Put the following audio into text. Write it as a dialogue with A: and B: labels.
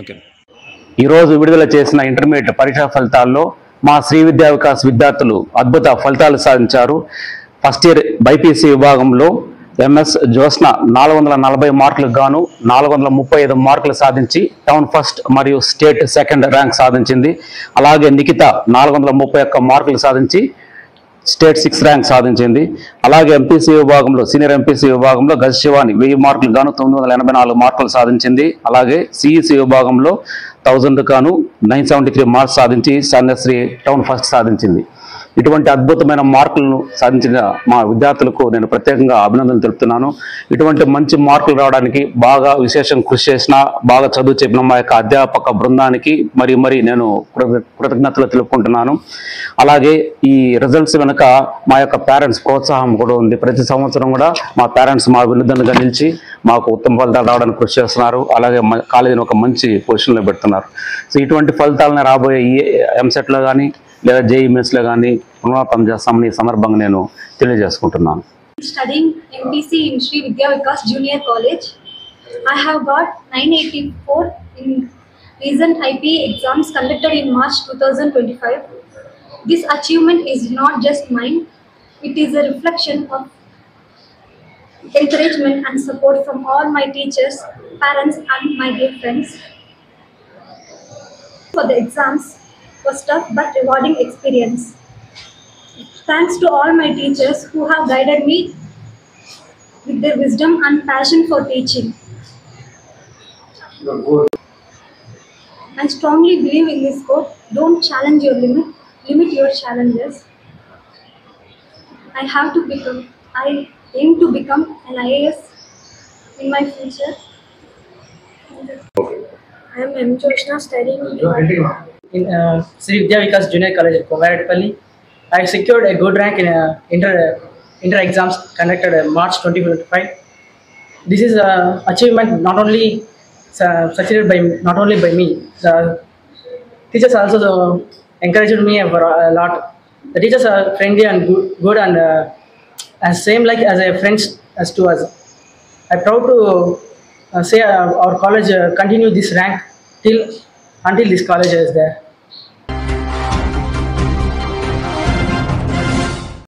A: Okay.
B: ఈరోజు విడుదల చేసిన ఇంటర్మీడియట్ పరీక్షా ఫలితాల్లో మా శ్రీ విద్యా వికాస్ విద్యార్థులు అద్భుత ఫలితాలు సాధించారు. ఫస్ట్ ఇయర్ బైపీసీ విభాగంలో ఎంఎస్ జ్యోత్స్న 440 మార్కులకు గాను 435 మార్కులు సాధించి టౌన్ ఫస్ట్ మరియు స్టేట్ సెకండ్ ర్యాంక్ సాధించింది. అలాగే నిఖిత 431 మార్కులు సాధించి స్టేట్ 6 ర్యాంక్ సాధించింది. అలాగే ఎంపీసీ విభాగంలో సీనియర్ ఎంపీసీ విభాగంలో గజశివాని 1000 మార్కులు గాను 984 మార్కులు సాధించింది. అలాగే సిఈసి విభాగంలో 1000 గాను 973 మార్క్స్ సాధించి శాన్యశ్రీ టౌన్ ఫస్ట్ సాధించింది. ఇటువంటి అద్భుతమైన మార్కులను సాధించిన మా విద్యార్థులకు నేను ప్రత్యేకంగా అభినందనలు తెలుపుతున్నాను. ఇటువంటి మంచి మార్కులు రావడానికి బాగా విశేషం కృషి చేసిన, బాగా చదువు చెప్పిన మా యొక్క అధ్యాపక బృందానికి మరి నేను కృతజ్ఞతలు తెలుపుకుంటున్నాను. అలాగే ఈ రిజల్ట్స్ వెనుక మా యొక్క పేరెంట్స్ ప్రోత్సాహం కూడా ఉంది. ప్రతి సంవత్సరం కూడా మా పేరెంట్స్ మా వినుదన్నుగా నిలిచి మాకు ఉత్తమ ఫలితాలు రావడానికి కృషి చేస్తున్నారు. అలాగే కాలేజీని ఒక మంచి పొజిషన్లో పెడుతున్నారు. సో ఇటువంటి ఫలితాలను రాబోయే ఈ ఎంసెట్లో కానీ లేదా జేఈఈ మెయిన్స్లో కానీ పునరావృతం చేస్తామని ఈ సందర్భంగా నేను తెలియజేసుకుంటున్నాను.
C: Studying MPC in Sri Vidya Vikas Junior College, I have got 984 in recent IP exams conducted in March 2025. This achievement is not just mine; it is a reflection of encouragement and support from all my teachers, parents, and my dear friends. For the exams was tough but rewarding experience. Thanks to all my teachers who have guided me with their wisdom and passion for teaching. I strongly believe in this quote: don't challenge your limit, limit your challenges. I aim to become an IAS in my future. I am M. Jyotsna, studying
D: in Sri Vidya Vikas Junior College, Kovaratpalli. I secured a good rank in inter exams conducted in March 2025. This is an achievement not only succeeded not only by me. The teachers also encouraged me a lot. The teachers are friendly and good and as same like as a friends as to us. I'm proud to say our college continue this rank until this college is there.